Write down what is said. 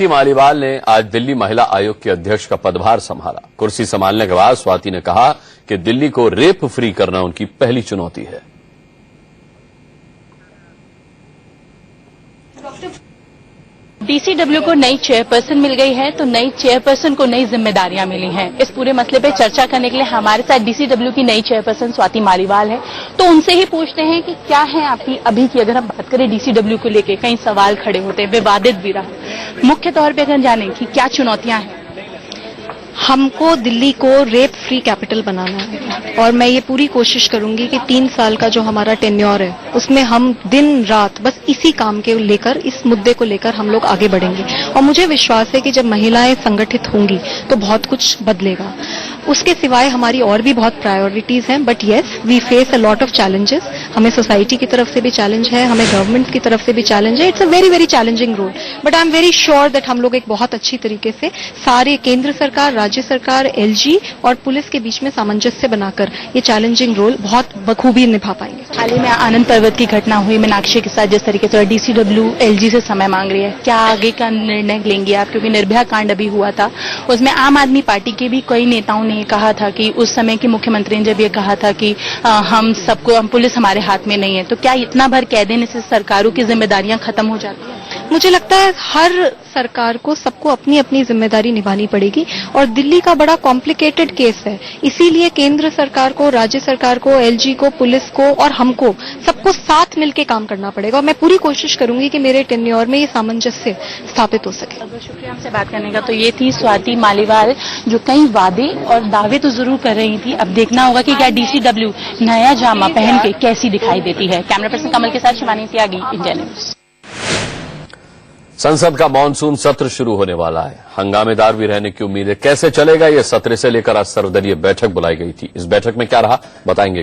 मालीवाल ने आज दिल्ली महिला आयोग के अध्यक्ष का पदभार संभाला। कुर्सी संभालने के बाद स्वाति ने कहा कि दिल्ली को रेप फ्री करना उनकी पहली चुनौती है। डीसीडब्ल्यू को नई चेयरपर्सन मिल गई है, तो नई चेयरपर्सन को नई जिम्मेदारियां मिली हैं। इस पूरे मसले पे चर्चा करने के लिए हमारे साथ डीसीडब्ल्यू की नई चेयरपर्सन स्वाति मालीवाल है। तो उनसे ही पूछते हैं कि क्या है आपकी अभी की, अगर हम बात करें डीसीडब्ल्यू को लेके कई सवाल खड़े होते हैं, विवादित भी रहा। मुख्य तौर पर अगर जाने की क्या चुनौतियां हैं। हमको दिल्ली को रेप फ्री कैपिटल बनाना है और मैं ये पूरी कोशिश करूंगी कि 3 साल का जो हमारा टेन्योर है उसमें हम दिन रात बस इसी काम के लेकर, इस मुद्दे को लेकर हम लोग आगे बढ़ेंगे। और मुझे विश्वास है कि जब महिलाएं संगठित होंगी तो बहुत कुछ बदलेगा। उसके सिवाय हमारी और भी बहुत प्रायोरिटीज हैं, but yes we face a lot of challenges. हमें सोसाइटी की तरफ से भी चैलेंज है, हमें गवर्नमेंट की तरफ से भी चैलेंज है। It's a very very challenging role, but I am very sure that हम लोग एक बहुत अच्छी तरीके से सारे केंद्र सरकार, राज्य सरकार, एलजी और पुलिस के बीच में सामंजस्य बनाकर ये चैलेंजिंग रोल बहुत बखूबी निभा पाएंगे। हाल ही में आनंद पर्वत की घटना हुई, मीनाक्षी के साथ जिस तरीके से डीसीडब्ल्यू एलजी से समय मांग रही है, क्या आगे का निर्णय लेंगे आप? क्योंकि निर्भया कांड अभी हुआ था, उसमें आम आदमी पार्टी के भी कई नेताओं ने कहा था कि उस समय के मुख्यमंत्री ने जब ये कहा था कि हम पुलिस हमारे हाथ में नहीं है, तो क्या इतना भर कह देने से सरकारों की जिम्मेदारियां खत्म हो जाती है? मुझे लगता है हर सरकार को, सबको अपनी अपनी जिम्मेदारी निभानी पड़ेगी और दिल्ली का बड़ा कॉम्प्लिकेटेड केस है। इसीलिए केंद्र सरकार को, राज्य सरकार को, एलजी को, पुलिस को और हमको सबको साथ मिलकर काम करना पड़ेगा। और मैं पूरी कोशिश करूंगी कि मेरे टेन्योर में ये सामंजस्य स्थापित हो सके। बहुत शुक्रिया हमसे बात करने का। तो ये थी स्वाति मालीवाल, जो कई वादे और दावे तो जरूर कर रही थी। अब देखना होगा कि क्या डीसीडब्ल्यू नया जामा पहन के कैसी दिखाई देती है। कैमरा पर्सन कमल के साथ शिवानी त्यागी, इंडिया न्यूज। संसद का मानसून सत्र शुरू होने वाला है। हंगामेदार भी रहने की उम्मीद है। कैसे चलेगा ये सत्र, से लेकर आज सर्वदलीय बैठक बुलाई गई थी। इस बैठक में क्या रहा बताएंगे।